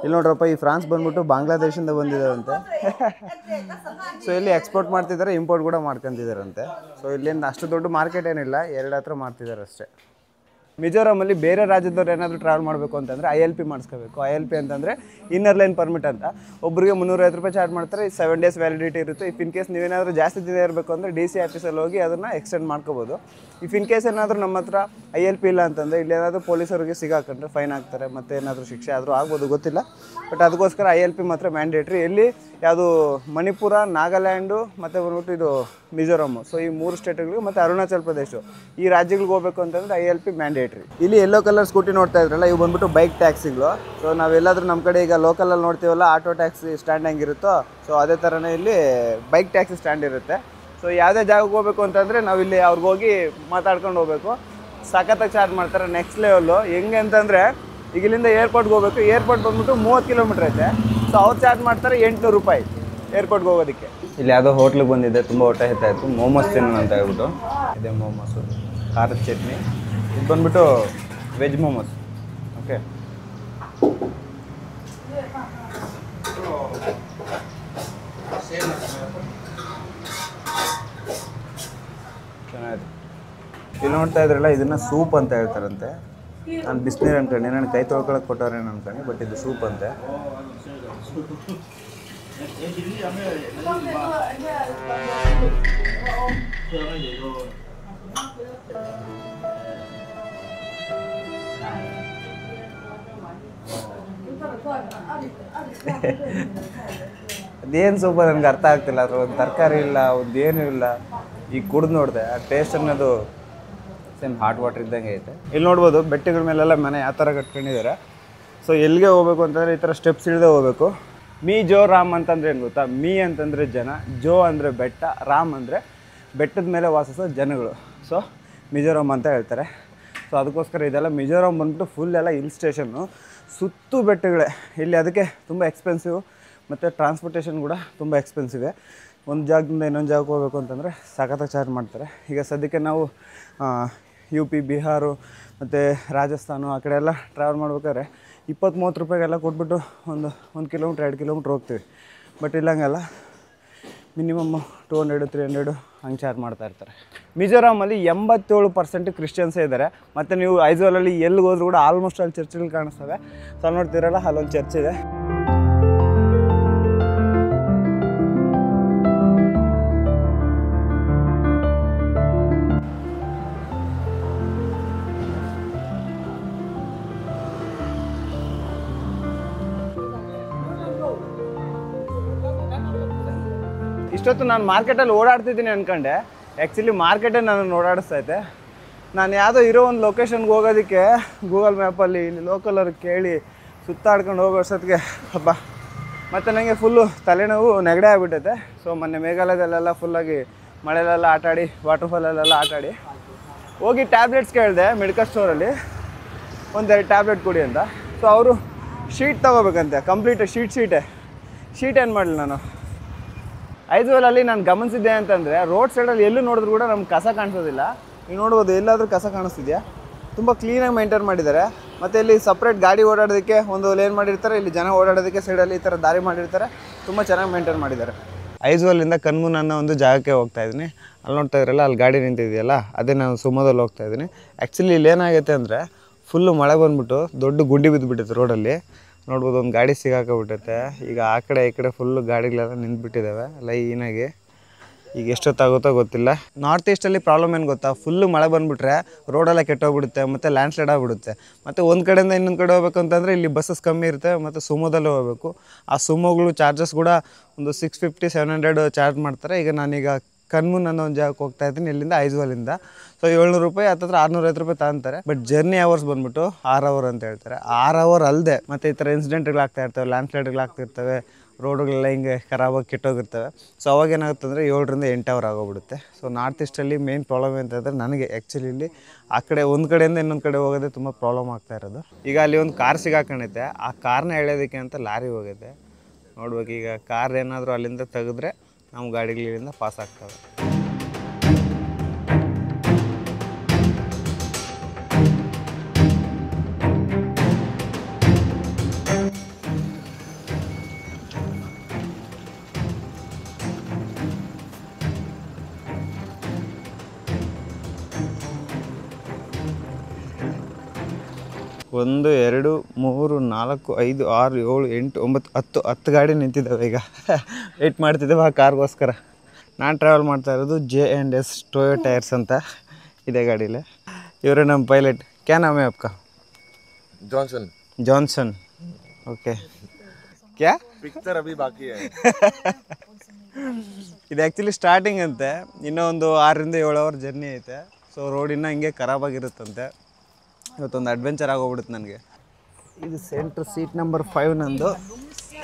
Speaker 3: ಇಲ್ಲಿ ನೋಡ್ರಪ್ಪ, ಈ ಫ್ರಾನ್ಸ್ ಬಂದ್ಬಿಟ್ಟು ಬಾಂಗ್ಲಾದೇಶಿಂದ ಬಂದಿದ್ದಾರಂತೆ. ಸೊ ಇಲ್ಲಿ ಎಕ್ಸ್ಪೋರ್ಟ್ ಮಾಡ್ತಿದ್ದಾರೆ, ಇಂಪೋರ್ಟ್ ಕೂಡ ಮಾಡ್ಕೊತಿದ್ದಾರಂತೆ. ಸೊ ಇಲ್ಲಿಂದ ಅಷ್ಟು ದೊಡ್ಡ ಮಾರ್ಕೆಟ್ ಏನಿಲ್ಲ, 2 ಹತ್ರ ಮಾಡ್ತಿದ್ದಾರೆ ಅಷ್ಟೇ. ಮಿಜೋರಾಮಲ್ಲಿ ಬೇರೆ ರಾಜ್ಯದವ್ರು ಏನಾದರೂ ಟ್ರಾವೆಲ್ ಮಾಡಬೇಕು ಅಂತಂದರೆ ILP ಮಾಡಿಸ್ಕೋಬೇಕು. ILP ಅಂತಂದರೆ ಇನ್ನರ್ ಲೈನ್ ಪರ್ಮಿಟ್ ಅಂತ. ಒಬ್ಬರಿಗೆ 350 ರೂಪಾಯಿ ಚಾರ್ಜ್ ಮಾಡ್ತಾರೆ. 7 ಡೇಸ್ ವ್ಯಾಲಿಡಿಟಿ ಇರುತ್ತೆ. ಇಫ್ ಇನ್ ಕೇಸ್ ನೀವೇನಾದರೂ ಜಾಸ್ತಿ ದಿನ ಇರಬೇಕು ಅಂದರೆ DC ಆಫೀಸಲ್ಲಿ ಹೋಗಿ ಅದನ್ನು ಎಕ್ಸ್ಟೆಂಡ್ ಮಾಡ್ಕೋಬೋದು. ಇಫ್ ಇನ್ ಕೇಸ್ ಏನಾದರೂ ನಮ್ಮ ಹತ್ರ ILP ಇಲ್ಲ ಅಂತಂದರೆ ಇಲ್ಲೇನಾದರೂ ಪೊಲೀಸರಿಗೆ ಸಿಗಾಕೊಂಡ್ರೆ ಫೈನ್ ಹಾಕ್ತಾರೆ, ಮತ್ತು ಏನಾದರೂ ಶಿಕ್ಷೆ ಆದರೂ ಆಗ್ಬೋದು, ಗೊತ್ತಿಲ್ಲ. ಬಟ್ ಅದಕ್ಕೋಸ್ಕರ ILP ಮಾತ್ರ ಮ್ಯಾಂಡೇಟ್ರಿ. ಎಲ್ಲಿ ಯಾವುದು ಮಣಿಪುರ, ನಾಗಾಲ್ಯಾಂಡು ಮತ್ತು ಬಂದ್ಬಿಟ್ಟು ಇದು ಮಿಜೋರಾಮು. ಸೊ ಈ 3 ಸ್ಟೇಟ್ಗಳಿಗೆ ಮತ್ತು ಅರುಣಾಚಲ ಪ್ರದೇಶ, ಈ ರಾಜ್ಯಗಳಿಗೆ ಹೋಗಬೇಕು ಅಂತಂದರೆ ILP ಮ್ಯಾಂಡೇಟ್ರಿ. ಇಲ್ಲಿ ಯೆಲ್ಲೋ ಕಲರ್ ಸ್ಕೂಟಿ ನೋಡ್ತಾ ಇದ್ರಲ್ಲ, ಇವು ಬಂದ್ಬಿಟ್ಟು ಬೈಕ್ ಟ್ಯಾಕ್ಸಿಗಳು. ಸೊ ನಾವೆಲ್ಲಾದರೂ ನಮ್ಮ ಕಡೆ ಈಗ ಲೋಕಲಲ್ಲಿ ನೋಡ್ತೀವಲ್ಲ, ಆಟೋ ಟ್ಯಾಕ್ಸಿ ಸ್ಟ್ಯಾಂಡ್ ಹೆಂಗಿರುತ್ತೋ, ಸೊ ಅದೇ ಥರನೇ ಇಲ್ಲಿ ಬೈಕ್ ಟ್ಯಾಕ್ಸಿ ಸ್ಟ್ಯಾಂಡ್ ಇರುತ್ತೆ. ಸೊ ಯಾವುದೇ ಜಾಗಕ್ಕೆ ಹೋಗಬೇಕು ಅಂತಂದರೆ ನಾವಿಲ್ಲಿ ಅವ್ರಿಗೆ ಹೋಗಿ ಮಾತಾಡ್ಕೊಂಡು ಹೋಗಬೇಕು. ಸಖತ್ತಾಗಿ ಚಾರ್ಜ್ ಮಾಡ್ತಾರೆ, ನೆಕ್ಸ್ಟ್ ಲೆವೆಲ್ಲು. ಹೆಂಗೆ ಅಂತಂದರೆ ಈಗ ಇಲ್ಲಿಂದ ಏರ್ಪೋರ್ಟ್ಗೆ ಹೋಗಬೇಕು. ಏರ್ಪೋರ್ಟ್ ಬಂದ್ಬಿಟ್ಟು 30 ಕಿಲೋಮೀಟ್ರ್ ಐತೆ. ಸೊ ಅವ್ರು ಚಾರ್ಜ್ ಮಾಡ್ತಾರೆ 800 ರೂಪಾಯಿ ಏರ್ಪೋರ್ಟ್ಗೆ ಹೋಗೋದಕ್ಕೆ. ಇಲ್ಲಿ ಯಾವುದೋ ಹೋಟ್ಲಿಗೆ ಬಂದಿದ್ದೆ, ತುಂಬ ಹೊಟ್ಟೆ ಹಿತಾಯಿತು. ಮೋಮೋಸ್ ತಿನ್ನೋಣ ಅಂತ ಹೇಳ್ಬಿಟ್ಟು ಇದೆ. ಮೋಮೋಸು, ಖಾರದ ಚಟ್ನಿ. ಇದು ಬಂದ್ಬಿಟ್ಟು ವೆಜ್ ಮೋಮೋಸ್. ಓಕೆ. ಚೆನ್ನಾಗಿದೆ. ಇಲ್ಲಿ ನೋಡ್ತಾ ಇದ್ರಲ್ಲ, ಇದನ್ನು ಸೂಪ್ ಅಂತ ಹೇಳ್ತಾರಂತೆ. ನಾನು ಬಿಸಿನೀರು ಅನ್ಕೊಂಡೆ, ನಾನು ಕೈ ತೊಳ್ಕೊಳಕ್ಕೆ ಕೊಟ್ಟವ್ರೇನು ಅನ್ಕೊಂಡೆ, ಬಟ್ ಇದು ಸೂಪ್ ಅಂತೆ. ಅದೇನು ಸೂಪರ್ ನನಗೆ ಅರ್ಥ ಆಗ್ತಿಲ್ಲ. ಅದ್ರ ಒಂದು ತರಕಾರಿ ಇಲ್ಲ, ಒಂದು ಏನೂ ಇಲ್ಲ. ಈಗ ಕುಡ್ದು ನೋಡಿದೆ, ಆ ಟೇಸ್ಟ್ ಅನ್ನೋದು ಸೇಮ್ ಹಾಟ್ ವಾಟರ್ ಇದ್ದಂಗೆ ಐತೆ. ಇಲ್ಲಿ ನೋಡ್ಬೋದು ಬೆಟ್ಟಗಳ ಮೇಲೆಲ್ಲ ಮನೆ ಯಾವ ಥರ ಕಟ್ಕೊಂಡಿದ್ದಾರೆ. ಸೊ ಎಲ್ಲಿಗೆ ಹೋಗ್ಬೇಕು ಅಂತಂದರೆ ಈ ಥರ ಸ್ಟೆಪ್ಸ್ ಇಳಿದೇ ಹೋಗಬೇಕು. ಮಿಜೋರಾಮ್ ಅಂತಂದರೆ ಏನು ಗೊತ್ತಾ? ಮೀ ಅಂತಂದರೆ ಜನ, ಜೋ ಅಂದರೆ ಬೆಟ್ಟ, ರಾಮ್ ಅಂದರೆ ಬೆಟ್ಟದ ಮೇಲೆ ವಾಸಿಸೋ ಜನಗಳು. ಸೊ ಮಿಜೋರಾಮ್ ಅಂತ ಹೇಳ್ತಾರೆ. ಸೊ ಅದಕ್ಕೋಸ್ಕರ ಇದೆಲ್ಲ ಮಿಜೋರಾಮ್ ಬಂದ್ಬಿಟ್ಟು ಫುಲ್ ಎಲ್ಲ ಹಿಲ್ ಸ್ಟೇಷನ್ನು, ಸುತ್ತು ಬೆಟ್ಟಗಳೇ ಇಲ್ಲಿ. ಅದಕ್ಕೆ ತುಂಬ ಎಕ್ಸ್ಪೆನ್ಸಿವ್, ಮತ್ತು ಟ್ರಾನ್ಸ್ಪೋರ್ಟೇಷನ್ ಕೂಡ ತುಂಬ ಎಕ್ಸ್ಪೆನ್ಸಿವೆ. ಒಂದು ಜಾಗದಿಂದ ಇನ್ನೊಂದು ಜಾಗಕ್ಕೆ ಹೋಗಬೇಕು ಅಂತಂದರೆ ಸಖತ್ತಾಗಿ ಚಾರ್ಜ್ ಮಾಡ್ತಾರೆ. ಈಗ ಸದ್ಯಕ್ಕೆ ನಾವು UP, ಬಿಹಾರು ಮತ್ತು ರಾಜಸ್ಥಾನ ಆ ಕಡೆ ಎಲ್ಲ ಟ್ರಾವೆಲ್ ಮಾಡ್ಬೇಕಾದ್ರೆ 20-30 ರೂಪಾಯಿಗೆಲ್ಲ ಕೊಟ್ಬಿಟ್ಟು ಒಂದು ಕಿಲೋಮೀಟ್ರ್ 2 ಕಿಲೋಮೀಟ್ರ್ ಹೋಗ್ತೀವಿ. ಬಟ್ ಇಲ್ಲಂಗೆಲ್ಲ ಮಿನಿಮಮ್ 200-300 ಹಂಗೆ ಚಾರ್ಜ್ ಮಾಡ್ತಾ ಇರ್ತಾರೆ. ಮಿಜೋರಾಮಲ್ಲಿ 87% ಕ್ರಿಶ್ಚಿಯನ್ಸೇ ಇದ್ದಾರೆ. ಮತ್ತು ನೀವು ಐಜ್ವಾಲಲ್ಲಿ ಎಲ್ಲಿಗೆ ಹೋದ್ರೂ ಕೂಡ ಆಲ್ಮೋಸ್ಟ್ ಅಲ್ಲಿ ಚರ್ಚ್ಗಳು ಕಾಣಿಸ್ತವೆ. ಸೊ ನೋಡ್ತೀರಲ್ಲ, ಅಲ್ಲೊಂದು ಚರ್ಚ್ ಇದೆ. ಇಷ್ಟೊತ್ತು ನಾನು ಮಾರ್ಕೆಟಲ್ಲಿ ಓಡಾಡ್ತಿದ್ದೀನಿ ಅಂದ್ಕೊಂಡೆ. ಆ್ಯಕ್ಚುಲಿ ಮಾರ್ಕೆಟೇ ನಾನು ಓಡಾಡಿಸ್ತೈತೆ. ನಾನು ಯಾವುದೋ ಇರೋ ಒಂದು ಲೊಕೇಶನ್ಗೆ ಹೋಗೋದಕ್ಕೆ ಗೂಗಲ್ ಮ್ಯಾಪಲ್ಲಿ ಇಲ್ಲಿ ಲೋಕಲವ್ರಿಗೆ ಕೇಳಿ ಸುತ್ತಾಡ್ಕೊಂಡು ಹೋಗೋ ಅಷ್ಟೊತ್ತಿಗೆ ಹಬ್ಬ ಮತ್ತು ನನಗೆ ಫುಲ್ಲು ತಲೆನೋವು ನೆಗಡೆ ಆಗಿಬಿಟ್ಟೈತೆ. ಸೊ ಮೊನ್ನೆ ಮೇಘಾಲಯದಲ್ಲೆಲ್ಲ ಫುಲ್ಲಾಗಿ ಮಳೆಲೆಲ್ಲ ಆಟಾಡಿ ವಾಟರ್ಫಾಲಲ್ಲೆಲ್ಲ ಆಟಾಡಿ ಹೋಗಿ ಟ್ಯಾಬ್ಲೆಟ್ಸ್ ಕೇಳಿದೆ ಮೆಡಿಕಲ್ ಸ್ಟೋರಲ್ಲಿ, ಒಂದೆರಡು ಟ್ಯಾಬ್ಲೆಟ್ ಕೊಡಿ ಅಂತ. ಸೊ ಅವರು ಶೀಟ್ ತೊಗೋಬೇಕಂತೆ, ಕಂಪ್ಲೀಟ್ ಶೀಟ್ ಏನು ಮಾಡಲಿ ನಾನು. ಐಜ್ವಾಲಲ್ಲಿ ನಾನು ಗಮನಿಸಿದ್ದೆ ಅಂತಂದರೆ ರೋಡ್ ಸೈಡಲ್ಲಿ ಎಲ್ಲೂ ನೋಡಿದ್ರು ಕೂಡ ನಮ್ಗೆ ಕಸ ಕಾಣಿಸೋದಿಲ್ಲ. ನೀವು ನೋಡ್ಬೋದು, ಎಲ್ಲಾದರೂ ಕಸ ಕಾಣಿಸ್ತಿದೆಯಾ? ತುಂಬ ಕ್ಲೀನಾಗಿ ಮೇಂಟೈನ್ ಮಾಡಿದ್ದಾರೆ. ಮತ್ತು ಇಲ್ಲಿ ಸಪ್ರೇಟ್ ಗಾಡಿ ಓಡಾಡೋದಕ್ಕೆ ಒಂದು ಲೇನ್ ಮಾಡಿರ್ತಾರೆ, ಇಲ್ಲಿ ಜನ ಓಡಾಡೋದಕ್ಕೆ ಸೈಡಲ್ಲಿ ಈ ಥರ ದಾರಿ ಮಾಡಿರ್ತಾರೆ. ತುಂಬ ಚೆನ್ನಾಗಿ ಮೇಂಟೈನ್ ಮಾಡಿದ್ದಾರೆ. ಐಜ್ವಾಲಿಂದ ಕನ್ಮೂನ್ ಅನ್ನೋ ಒಂದು ಜಾಗಕ್ಕೆ ಹೋಗ್ತಾ ಇದ್ದೀನಿ. ಅಲ್ಲಿ ನೋಡ್ತಾ ಇದ್ರಲ್ಲ, ಅಲ್ಲಿ ಗಾಡಿ ನಿಂತಿದೆಯಲ್ಲ, ಅದೇ ನಾನು ಸುಮೋದಲ್ಲಿ ಹೋಗ್ತಾ ಇದ್ದೀನಿ. ಆ್ಯಕ್ಚುಲಿ ಇಲ್ಲಿ ಏನಾಗೈತೆ ಅಂದರೆ ಫುಲ್ಲು ಮಳೆ ಬಂದುಬಿಟ್ಟು ದೊಡ್ಡ ಗುಂಡಿ ಬಿದ್ದುಬಿಟ್ಟೈತೆ ರೋಡಲ್ಲಿ. ನೋಡ್ಬೋದು, ಒಂದು ಗಾಡಿ ಸಿಗಾಕೋಬಿಟ್ಟೈತೆ. ಈಗ ಆ ಕಡೆ ಈ ಕಡೆ ಫುಲ್ಲು ಗಾಡಿಗಳೆಲ್ಲ ನಿಂತುಬಿಟ್ಟಿದ್ದಾವೆ ಲೈನಾಗಿ. ಈಗ ಎಷ್ಟೊತ್ತಾಗುತ್ತೋ ಗೊತ್ತಿಲ್ಲ. ನಾರ್ತ್ ಈಸ್ಟಲ್ಲಿ ಪ್ರಾಬ್ಲಮ್ ಏನು ಗೊತ್ತಾ, ಫುಲ್ಲು ಮಳೆ ಬಂದುಬಿಟ್ರೆ ರೋಡೆಲ್ಲ ಕೆಟ್ಟೋಗ್ಬಿಡುತ್ತೆ ಮತ್ತು ಲ್ಯಾಂಡ್ಸ್ಲೈಡ್ ಆಗಿಬಿಡುತ್ತೆ. ಮತ್ತು ಒಂದು ಕಡೆಯಿಂದ ಇನ್ನೊಂದು ಕಡೆ ಹೋಗ್ಬೇಕು ಅಂತಂದರೆ ಇಲ್ಲಿ ಬಸ್ಸಸ್ ಕಮ್ಮಿ ಇರುತ್ತೆ ಮತ್ತು ಸುಮೋದಲ್ಲೇ ಹೋಗಬೇಕು. ಆ ಸುಮೋಗಳು ಚಾರ್ಜಸ್ ಕೂಡ ಒಂದು 650-700 ಚಾರ್ಜ್ ಮಾಡ್ತಾರೆ. ಈಗ ನಾನೀಗ ಕನ್ಮೂನ್ ಅನ್ನೋ ಒಂದು ಜಾಗಕ್ಕೆ ಹೋಗ್ತಾ ಇದ್ದೀನಿ, ಇಲ್ಲಿಂದ ಐಜ್ವಾಲಿಂದ. ಸೊ 700 ರೂಪಾಯಿ ಹತ್ತಿರ 650 ರೂಪಾಯಿ ತಗೊಂತಾರೆ. ಬಟ್ ಜರ್ನಿ ಅವರ್ಸ್ ಬಂದುಬಿಟ್ಟು 6 ಅವರ್ ಅಂತ ಹೇಳ್ತಾರೆ. 6 ಅವರ್ ಅಲ್ಲದೆ ಮತ್ತು ಈ ಥರ ಇನ್ಸಿಡೆಂಟ್ಗಳಾಗ್ತಾ ಇರ್ತವೆ, ಲ್ಯಾಂಡ್ಸ್ಲೈಡ್ಗಳಾಗ್ತಿರ್ತವೆ, ರೋಡುಗಳೆಲ್ಲ ಹಿಂಗೆ ಖರಾಬಾಗಿ ಕೆಟ್ಟೋಗಿರ್ತವೆ. ಸೊ ಅವಾಗ ಏನಾಗುತ್ತೆ ಅಂದರೆ 7ರಿಂದ 8 ಅವರ್ ಆಗೋಗ್ಬಿಡುತ್ತೆ. ಸೊ ನಾರ್ತ್ ಈಸ್ಟಲ್ಲಿ ಮೇನ್ ಪ್ರಾಬ್ಲಮ್ ಅಂತಂದರೆ ನನಗೆ ಆ್ಯಕ್ಚುಲಿ ಇಲ್ಲಿ ಆ ಕಡೆ ಒಂದು ಕಡೆಯಿಂದ ಇನ್ನೊಂದು ಕಡೆ ಹೋಗೋದೇ ತುಂಬ ಪ್ರಾಬ್ಲಮ್ ಆಗ್ತಾ ಇರೋದು. ಈಗ ಅಲ್ಲಿ ಒಂದು ಕಾರ್ ಸಿಗಾಕೊಂಡೈತೆ, ಆ ಕಾರ್ನ ಎಳೆಯೋದಕ್ಕೆ ಅಂತ ಲಾರಿ ಹೋಗೈತೆ. ನೋಡ್ಬೇಕು, ಈಗ ಕಾರ್ ಏನಾದರೂ ಅಲ್ಲಿಂದ ತೆಗೆದ್ರೆ ನಮ್ಮ ಗಾಡಿಗಳಿಂದ ಪಾಸ್ ಆಗ್ತವೆ. ಒಂದು 2 3 4 5 6 7 8 9 10 ಗಾಡಿ ನಿಂತಿದ್ದಾವೆ. ಈಗ ವೆಯ್ಟ್ ಮಾಡ್ತಿದ್ದೇವೆ ಆ ಕಾರ್ಗೋಸ್ಕರ. ನಾನು ಟ್ರಾವೆಲ್ ಮಾಡ್ತಾ ಇರೋದು J&S ಟೊಯೋ ಟೈರ್ಸ್ ಅಂತ ಇದೆ ಗಾಡೀಲಿ. ಇವರೇ ನಮ್ಮ ಪೈಲಟ್. ಕ್ಯಾ ನಾಮ್ ಹೈ ಆಪ್ಕಾ? ಜಾನ್ಸನ್. ಓಕೆ. ಕ್ಯಾ
Speaker 4: ಪಿಕ್ಚರ್ ಅಭಿ ಬಾಕಿ ಹೈ.
Speaker 3: ಇದು ಆ್ಯಕ್ಚುಲಿ ಸ್ಟಾರ್ಟಿಂಗ್ ಅಂತೆ, ಇನ್ನೂ ಒಂದು 6ರಿಂದ 7 ಅವರ್ ಜರ್ನಿ ಐತೆ. ಸೊ ರೋಡಿನ ಹಿಂಗೆ ಖರಾಬಾಗಿರುತ್ತಂತೆ. ಇವತ್ತೊಂದು ಅಡ್ವೆಂಚರ್ ಆಗೋಗ್ಬಿಡುತ್ತೆ ನನಗೆ. ಇದು ಸೆಂಟ್ರ್ ಸೀಟ್ ನಂಬರ್ 5 ನಂದು.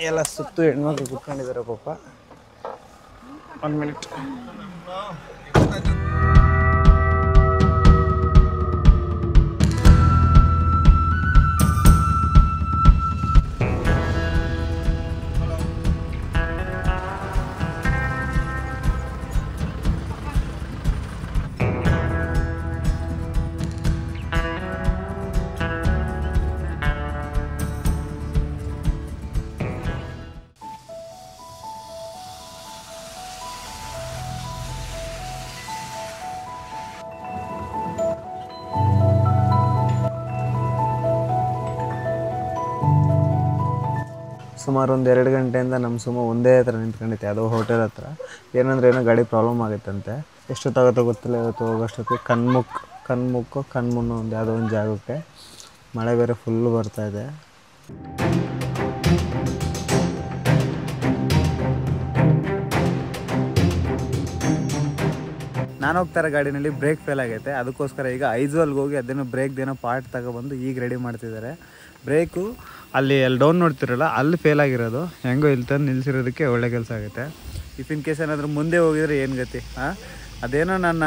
Speaker 3: ಎಲ್ಲ ಸುತ್ತು ಹೆಣ್ಮಕ್ಳು ಕುತ್ಕೊಂಡಿದ್ದಾರೆ ಪಾಪ. 1 ಮಿನಿಟ್. ಸುಮಾರು ಒಂದು 2 ಗಂಟೆಯಿಂದ ನಮ್ಮ ಸುಮ್ಮ ಒಂದೇ ಹತ್ರ ನಿಂತ್ಕೊಂಡಿತ್ತು, ಯಾವುದೋ ಹೋಟೆಲ್ ಹತ್ರ. ಏನಂದ್ರೆ ಏನೋ ಗಾಡಿ ಪ್ರಾಬ್ಲಮ್ ಆಗಿತ್ತಂತೆ. ಎಷ್ಟೊತ್ತಾಗುತ್ತೋ ಗೊತ್ತಿಲ್ಲ. ಇವತ್ತು ಹೋಗೋಷ್ಟೊತ್ತಿಗೆ ಕನ್ಮೂನ್ ಒಂದು ಯಾವುದೋ ಒಂದು ಜಾಗಕ್ಕೆ. ಮಳೆ ಬೇರೆ ಫುಲ್ಲು ಬರ್ತಾಯಿದೆ. ನಾನು ಹೋಗ್ತಾ ಇರೋ ಗಾಡಿನಲ್ಲಿ ಬ್ರೇಕ್ ಫೇಲ್ ಆಗೈತೆ. ಅದಕ್ಕೋಸ್ಕರ ಈಗ ಐಜ್ವಾಲ್ಗೆ ಹೋಗಿ ಅದೇನೋ ಬ್ರೇಕ್ದೇನೋ ಪಾರ್ಟ್ ತಗೊಬಂದು ಈಗ ರೆಡಿ ಮಾಡ್ತಿದ್ದಾರೆ. ಬ್ರೇಕು ಅಲ್ಲಿ ಡೌನ್ ನೋಡ್ತಿರಲ್ಲ, ಅಲ್ಲಿ ಫೇಲ್ ಆಗಿರೋದು. ಹೆಂಗೋ ಇಲ್ಲಿ ತಂದು ನಿಲ್ಲಿಸಿರೋದಕ್ಕೆ ಒಳ್ಳೆ ಕೆಲಸ ಆಗುತ್ತೆ. ಇಫ್ ಇನ್ ಕೇಸ್ ಏನಾದರೂ ಮುಂದೆ ಹೋಗಿದ್ರೆ ಏನು ಗತಿ? ಅದೇನೋ ನನ್ನ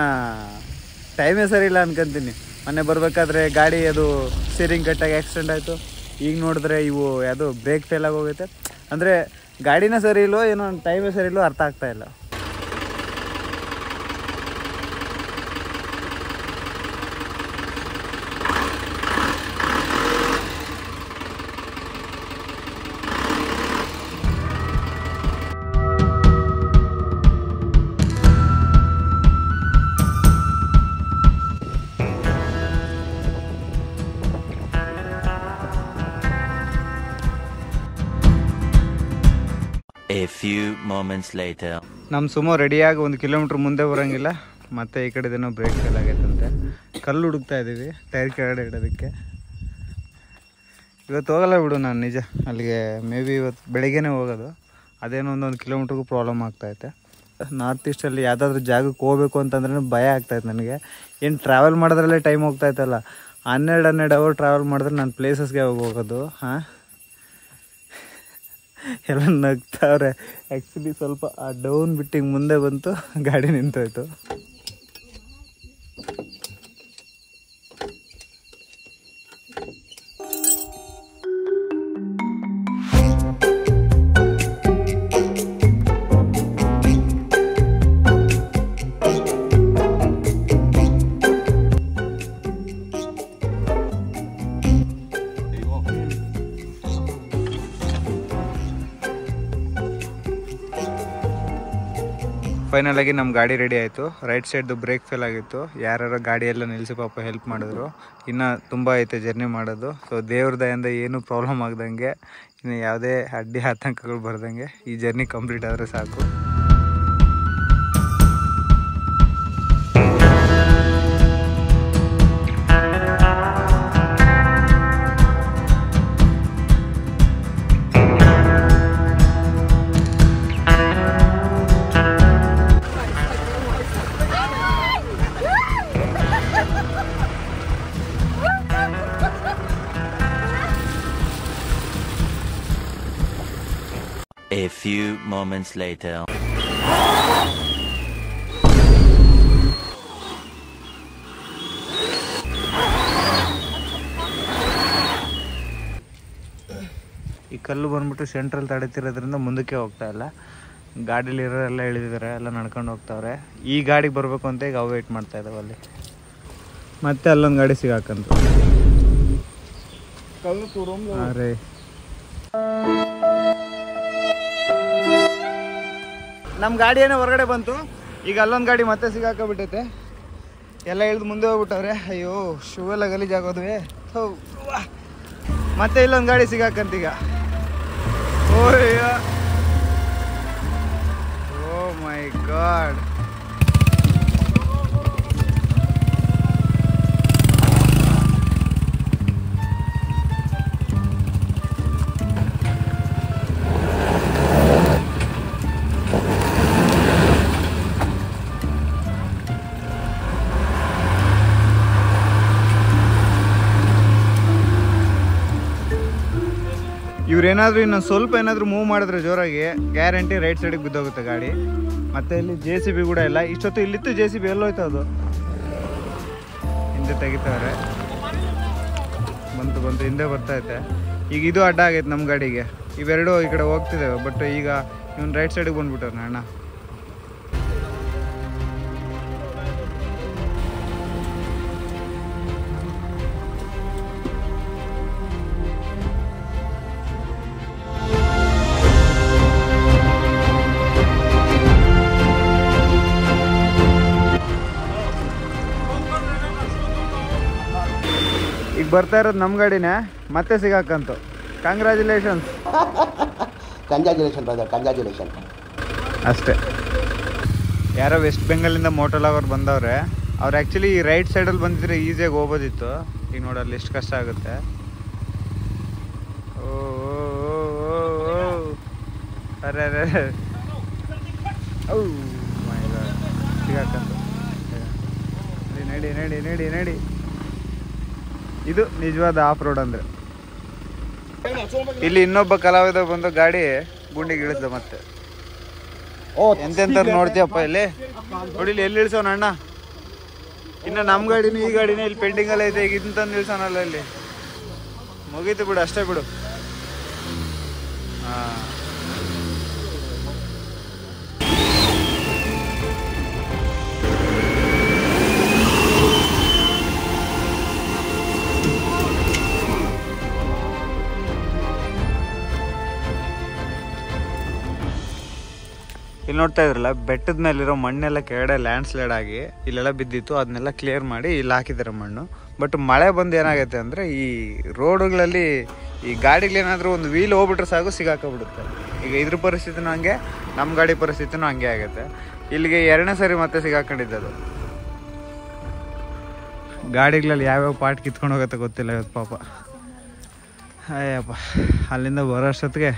Speaker 3: ಟೈಮೇ ಸರಿ ಇಲ್ಲ ಅನ್ಕೊಂತೀನಿ. ಮೊನ್ನೆ ಬರಬೇಕಾದ್ರೆ ಗಾಡಿ ಅದು ಸ್ಟೀರಿಂಗ್ ಕಟ್ಟಾಗಿ ಆಕ್ಸಿಡೆಂಟ್ ಆಯಿತು. ಈಗ ನೋಡಿದ್ರೆ ಇವು ಯಾವುದು ಬ್ರೇಕ್ ಫೇಲ್ ಆಗೋಗೈತೆ. ಅಂದರೆ ಗಾಡಿನೇ ಸರಿ ಇಲ್ಲೋ ಏನೋ ಟೈಮೇ ಸರಿ ಇಲ್ಲೋ ಅರ್ಥ ಆಗ್ತಾಯಿಲ್ಲ.
Speaker 5: A few moments later.
Speaker 3: ನಮ್ಮ ಸುಮೋ ರೆಡಿಯಾಗಿ 1 ಕಿಲೋಮೀಟ್ರ್ ಮುಂದೆ ಬರೋಂಗಿಲ್ಲ. ಮತ್ತು ಈ ಕಡೆದೇನೋ ಬ್ರೇಕ್ ಫೇಲ್ ಆಗೈತಂತೆ. ಕಲ್ಲು ಹುಡುಕ್ತಾ ಇದ್ದೀವಿ ಟೈರ್ ಕೆಳಗಡೆ ಇಡೋದಕ್ಕೆ. ಇವತ್ತು ಹೋಗಲ್ಲ ಬಿಡು ನಾನು, ನಿಜ. ಅಲ್ಲಿಗೆ ಮೇ ಬಿ ಇವತ್ತು ಬೆಳಗ್ಗೆನೇ ಹೋಗೋದು. ಅದೇನೋ 1 ಕಿಲೋಮೀಟ್ರಿಗೂ ಪ್ರಾಬ್ಲಮ್ ಆಗ್ತಾಯಿದೆ.
Speaker 1: ನಾರ್ತ್ ಈಸ್ಟಲ್ಲಿ ಯಾವುದಾದ್ರೂ ಜಾಗಕ್ಕೆ ಹೋಗ್ಬೇಕು ಅಂತಂದ್ರೆ ಭಯ ಆಗ್ತಾಯಿತ್ತು ನನಗೆ. ಏನು ಟ್ರಾವೆಲ್ ಮಾಡೋದ್ರಲ್ಲೇ ಟೈಮ್ ಹೋಗ್ತಾಯಿತ್ತಲ್ಲ, 12 ಅವರ್ ಟ್ರಾವೆಲ್ ಮಾಡಿದ್ರೆ ನಾನು ಪ್ಲೇಸಸ್ಗೆ ಹೋಗೋದು. ಹಾಂ, ಎಲ್ಲ ನಗ್ತಾವ್ರೆ. ಆ್ಯಕ್ಚುಲಿ ಸ್ವಲ್ಪ ಆ ಡೌನ್ ಬಿಟ್ಟಿಗೆ ಮುಂದೆ ಬಂತು, ಗಾಡಿ ನಿಂತೋಯ್ತು. ಫೈನಲ್ ಆಗಿ ನಮ್ಮ ಗಾಡಿ ರೆಡಿ ಆಯಿತು. ರೈಟ್ ಸೈಡ್ದು ಬ್ರೇಕ್ ಫೇಲ್ ಆಗಿತ್ತು. ಯಾರು ಗಾಡಿ ಎಲ್ಲ ನಿಲ್ಲಿಸಿ ಪಾಪ ಹೆಲ್ಪ್ ಮಾಡಿದ್ರು. ಇನ್ನು ತುಂಬ ಐತೆ ಜರ್ನಿ ಮಾಡೋದು. ಸೊ ದೇವ್ರ ದಯಿಂದ ಏನೂ ಪ್ರಾಬ್ಲಮ್ ಆಗ್ದಂಗೆ, ಇನ್ನು ಯಾವುದೇ ಅಡ್ಡಿ ಆತಂಕಗಳು ಬರ್ದಂಗೆ ಈ ಜರ್ನಿ ಕಂಪ್ಲೀಟ್ ಆದರೆ ಸಾಕು.
Speaker 5: A few moments later.
Speaker 1: ಈ ಕಲ್ಲು ಬಂದ್ಬಿಟ್ಟು ಸೆಂಟ್ರಲ್ ತಡೀತಿರೋದ್ರಿಂದ ಮುಂದಕ್ಕೆ ಹೋಗ್ತಾ ಇಲ್ಲ. ಗಾಡೀಲಿರೋರೆಲ್ಲ ಇಳಿದಿದ್ದಾರೆ, ಎಲ್ಲ ನಡ್ಕೊಂಡು ಹೋಗ್ತಾವ್ರೆ. ಈ ಗಾಡಿಗೆ ಬರಬೇಕು ಅಂತ ಈಗ ಅವು ವೆಯ್ಟ್ ಮಾಡ್ತಾ ಇದ್ದಾವೆ ಅಲ್ಲಿ. ಮತ್ತೆ ಅಲ್ಲೊಂದು ಗಾಡಿ ಸಿಗಾಕಂತ. ಅರೆ ನಮ್ಮ ಗಾಡಿ ಏನೋ ಹೊರಗಡೆ ಬಂತು. ಈಗ ಅಲ್ಲೊಂದು ಗಾಡಿ ಮತ್ತೆ ಸಿಗಾಕೊಂಡ್ಬಿಟ್ಟೈತೆ. ಎಲ್ಲ ಇಳಿದು ಮುಂದೆ ಹೋಗ್ಬಿಟ್ಟವ್ರೆ. ಅಯ್ಯೋ, ಶೂ ಎಲ್ಲ ಗಲೀಜಾಗೋದ್ವಿ. ಮತ್ತೆ ಇಲ್ಲೊಂದು ಗಾಡಿ ಸಿಗಾಕಂತೀಗ. ಓ ಮೈ ಗಾಡ್. ಇವ್ರೇನಾದರೂ ಇನ್ನೊಂದು ಸ್ವಲ್ಪ ಏನಾದರೂ ಮೂವ್ ಮಾಡಿದ್ರೆ ಜೋರಾಗಿ ಗ್ಯಾರಂಟಿ ರೈಟ್ ಸೈಡಿಗೆ ಬಿದ್ದೋಗುತ್ತೆ ಗಾಡಿ. ಮತ್ತು ಇಲ್ಲಿ JCB ಕೂಡ ಇಲ್ಲ. ಇಷ್ಟೊತ್ತು ಇಲ್ಲಿತ್ತು JCB, ಎಲ್ಲೋಯ್ತು ಅದು. ಹಿಂದೆ ತೆಗಿತಾವ್ರೆ. ಬಂತು ಹಿಂದೆ ಬರ್ತೈತೆ. ಈಗ ಇದು ಅಡ್ಡ ಆಗೈತೆ ನಮ್ಮ ಗಾಡಿಗೆ. ಇವೆರಡು ಈ ಕಡೆ ಹೋಗ್ತಿದ್ದೇವೆ. ಬಟ್ ಈಗ ಇವನು ರೈಟ್ ಸೈಡಿಗೆ ಬಂದ್ಬಿಟ್ಟವ್ರೆ ಅಣ್ಣ. ಈಗ ಬರ್ತಾ ಇರೋದು ನಮ್ಮ ಗಾಡಿನೇ, ಮತ್ತೆ ಸಿಗಾಕಂತು. ಕಂಗ್ರ್ಯಾಚುಲೇಷನ್ಸ್.
Speaker 4: ಕಂಗ್ರ್ಯಾಚುಲೇಷನ್
Speaker 1: ಅಷ್ಟೇ. ಯಾರೋ ವೆಸ್ಟ್ ಬೆಂಗಾಲಿಂದ ಮೋಟೋ ಲವರ್ ಬಂದವ್ರೆ. ಅವ್ರು ಆ್ಯಕ್ಚುಲಿ ಈ ರೈಟ್ ಸೈಡಲ್ಲಿ ಬಂದಿದ್ರೆ ಈಸಿಯಾಗಿ ಹೋಗ್ಬೋದಿತ್ತು. ಈಗ ನೋಡಲ್ಲಿ ಎಷ್ಟು ಕಷ್ಟ ಆಗುತ್ತೆ. ಓ ಅರೆ ಅರೆ ಓ ಮೈ ಗಾಡ್, ಸಿಗಾಕಂತು. ನಡಿ ನಡಿ ನಡಿ ನಡಿ. ಇದು ನಿಜವಾದ ಆಫ್ ರೋಡ್ ಅಂದರೆ. ಇಲ್ಲಿ ಇನ್ನೊಬ್ಬ ಕಲಾವಿದ ಬಂದು ಗಾಡಿ ಗುಂಡಿಗೆ ಇಳಿಸ್ದ ಮತ್ತೆ. ಎಂತೆಂತ ನೋಡ್ತೀಯಪ್ಪ ಇಲ್ಲಿ ನೋಡಿಲಿ, ಎಲ್ಲಿ ಇಳಿಸೋಣ ಅಣ್ಣ. ಇನ್ನು ನಮ್ಮ ಗಾಡಿನ ಈ ಗಾಡಿನ ಇಲ್ಲಿ ಪೆಂಡಿಂಗಲ್ಲಿ ಐತೆ. ಈಗ ಇಂತಂದು ಇಳಿಸೋಣಲ್ಲ, ಇಲ್ಲಿ ಮುಗೀತು ಬಿಡು, ಅಷ್ಟೇ ಬಿಡು. ಹಾಂ, ಇಲ್ಲಿ ನೋಡ್ತಾ ಇದ್ರಲ್ಲ, ಬೆಟ್ಟದ ಮೇಲಿರೋ ಮಣ್ಣೆಲ್ಲ ಕೆಳಗಡೆ ಲ್ಯಾಂಡ್ ಸ್ಲೈಡ್ ಆಗಿ ಇಲ್ಲೆಲ್ಲ ಬಿದ್ದಿತ್ತು. ಅದನ್ನೆಲ್ಲ ಕ್ಲಿಯರ್ ಮಾಡಿ ಇಲ್ಲಿ ಹಾಕಿದ್ದಾರೆ ಮಣ್ಣು. ಬಟ್ ಮಳೆ ಬಂದು ಏನಾಗೈತೆ ಅಂದರೆ ಈ ರೋಡುಗಳಲ್ಲಿ ಈ ಗಾಡಿಗಳೇನಾದರೂ ಒಂದು ವೀಲ್ ಹೋಗ್ಬಿಟ್ರೆ ಸಾಕು ಸಿಗಾಕೋಬಿಡುತ್ತೆ. ಈಗ ಇದ್ರ ಪರಿಸ್ಥಿತಿನೂ ಹಂಗೆ, ನಮ್ಮ ಗಾಡಿ ಪರಿಸ್ಥಿತಿನೂ ಹಂಗೆ ಆಗುತ್ತೆ. ಇಲ್ಲಿಗೆ 2ನೇ ಸರಿ ಮತ್ತೆ ಸಿಗಾಕೊಂಡಿದ್ದದು. ಗಾಡಿಗಳಲ್ಲಿ ಯಾವ್ಯಾವ ಪಾರ್ಟ್ ಕಿತ್ಕೊಂಡು ಹೋಗುತ್ತೆ ಗೊತ್ತಿಲ್ಲ ಇವತ್ತು ಪಾಪ. ಅಯ್ಯಪ್ಪ, ಅಲ್ಲಿಂದ ಬರೋ ಅಷ್ಟೊತ್ತಿಗೆ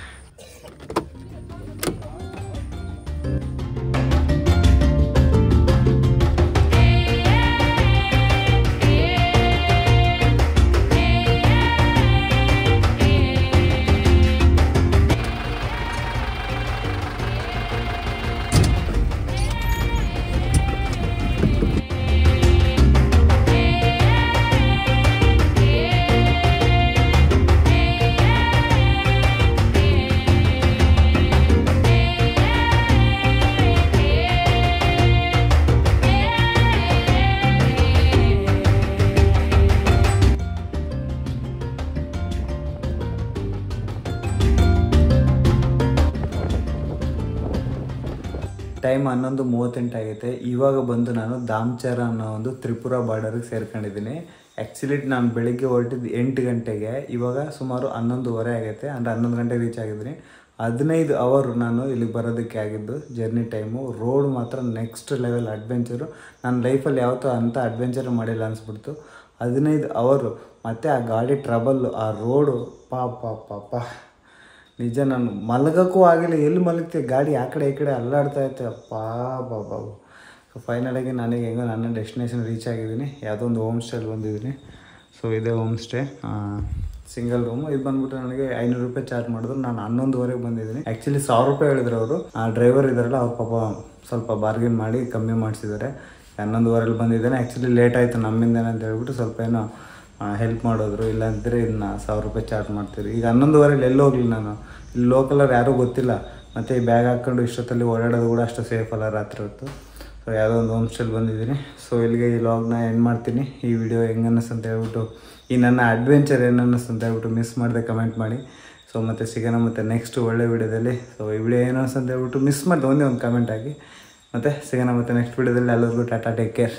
Speaker 2: ಟೈಮ್ 11:38 ಆಗೈತೆ. ಇವಾಗ ಬಂದು ನಾನು ದಾಮ್ಚರ ಅನ್ನೋ ಒಂದು ತ್ರಿಪುರ ಬಾರ್ಡರಿಗೆ ಸೇರ್ಕೊಂಡಿದ್ದೀನಿ. ಆ್ಯಕ್ಚುಲಿ ನಾನು ಬೆಳಿಗ್ಗೆ ಹೊರಟಿದ್ದು 8 ಗಂಟೆಗೆ, ಇವಾಗ ಸುಮಾರು 11:15 ಆಗೈತೆ. ಅಂದರೆ 11 ಗಂಟೆಗೆ ರೀಚ್ ಆಗಿದ್ದೀನಿ. 15 ಅವರ್ ನಾನು ಇಲ್ಲಿಗೆ ಬರೋದಕ್ಕೆ ಆಗಿದ್ದು ಜರ್ನಿ ಟೈಮು. ರೋಡ್ ಮಾತ್ರ ನೆಕ್ಸ್ಟ್ ಲೆವೆಲ್ ಅಡ್ವೆಂಚರು. ನನ್ನ ಲೈಫಲ್ಲಿ ಯಾವತ್ತೂ ಅಂಥ ಅಡ್ವೆಂಚರ್ ಮಾಡಿಲ್ಲ ಅನಿಸ್ಬಿಡ್ತು. 15 ಅವರು ಮತ್ತು ಆ ಗಾಡಿ ಟ್ರಬಲ್ಲು, ಆ ರೋಡು ಪಾಪ ನಿಜ ನಾನು ಮಲಗೋಕ್ಕೂ ಆಗಿಲ್ಲ. ಎಲ್ಲಿ ಮಲಗ್ತೀವಿ, ಗಾಡಿ ಆ ಕಡೆ ಈ ಕಡೆ ಅಲ್ಲಾಡ್ತಾ ಇತ್ತು. ಬಾಬು. ಸೊ ಫೈನಲಾಗಿ ನನಗೆ ಹೆಂಗೋ ನನ್ನ ಡೆಸ್ಟಿನೇಷನ್ ರೀಚ್ ಆಗಿದ್ದೀನಿ. ಯಾವುದೋ ಒಂದು ಹೋಮ್ ಸ್ಟೇಲಿ ಬಂದಿದ್ದೀನಿ. ಸೊ ಇದೇ ಹೋಮ್ ಸ್ಟೇ, ಸಿಂಗಲ್ ರೂಮು. ಇದು ಬಂದ್ಬಿಟ್ಟು ನನಗೆ 500 ರೂಪಾಯಿ ಚಾರ್ಜ್ ಮಾಡಿದ್ರು. ನಾನು 11:15 ಬಂದಿದ್ದೀನಿ. ಆ್ಯಕ್ಚುಲಿ 1000 ರೂಪಾಯಿ ಹೇಳಿದ್ರು ಅವರು. ಆ ಡ್ರೈವರ್ ಇದ್ದಾರಲ್ಲ ಅವ್ರು ಪಾಪ ಸ್ವಲ್ಪ ಬಾರ್ಗೇನ್ ಮಾಡಿ ಕಮ್ಮಿ ಮಾಡಿಸಿದ್ದಾರೆ. 11:15 ಬಂದಿದ್ದೇನೆ. ಆ್ಯಕ್ಚುಲಿ ಲೇಟ್ ಆಯಿತು ನಮ್ಮಿಂದೇನೆ ಅಂತ ಹೇಳ್ಬಿಟ್ಟು ಸ್ವಲ್ಪ ಏನೋ ಹೆಲ್ಪ್ ಮಾಡೋದ್ರು. ಇಲ್ಲಾಂದರೆ ಇನ್ನು 1000 ರೂಪಾಯಿ ಚಾರ್ಜ್ ಮಾಡ್ತೀರಿ. ಈಗ 11:15 ಎಲ್ಲೂ ಹೋಗಲಿ ನಾನು. ಇಲ್ಲಿ ಲೋಕಲಲ್ಲಿ ಯಾರೂ ಗೊತ್ತಿಲ್ಲ. ಮತ್ತು ಈ ಬ್ಯಾಗ್ ಹಾಕ್ಕೊಂಡು ಇಷ್ಟೊತ್ತಲ್ಲಿ ಓಡಾಡೋದು ಕೂಡ ಅಷ್ಟು ಸೇಫ್ ಅಲ್ಲ ರಾತ್ರಿ ಹೊತ್ತು. ಸೊ ಯಾವುದೋ ಒಂದು ಹೋಮ್ ಸ್ಟೇಲಿ ಬಂದಿದ್ದೀನಿ. ಸೊ ಇಲ್ಲಿಗೆ ಈ ಲಾಗ್ನ ಎಂಡ್ ಮಾಡ್ತೀನಿ. ಈ ವಿಡಿಯೋ ಹೆಂಗೆ ಅನ್ನಿಸ್ತು ಅಂತ ಹೇಳ್ಬಿಟ್ಟು, ಈ ನನ್ನ ಅಡ್ವೆಂಚರ್ ಏನು ಅನ್ನಿಸ್ತು ಅಂತ ಹೇಳ್ಬಿಟ್ಟು ಮಿಸ್ ಮಾಡಿದೆ ಕಮೆಂಟ್ ಮಾಡಿ. ಸೊ ಮತ್ತೆ ಸಿಗೋಣ ಮತ್ತು ನೆಕ್ಸ್ಟ್ ಒಳ್ಳೆ ವಿಡಿಯೋದಲ್ಲಿ. ಸೊ ಈ ವಿಡಿಯೋ ಏನು ಅನ್ನಿಸ್ತು ಅಂತ ಹೇಳ್ಬಿಟ್ಟು ಮಿಸ್ ಮಾಡಿದೆ ಒಂದೇ ಒಂದು ಕಮೆಂಟ್ ಆಗಿ. ಮತ್ತು ಸಿಗೋಣ ಮತ್ತು ನೆಕ್ಸ್ಟ್ ವಿಡಿಯೋದಲ್ಲಿ. ಎಲ್ಲರಿಗೂ ಟಾಟಾ, ಟೇಕ್ ಕೇರ್.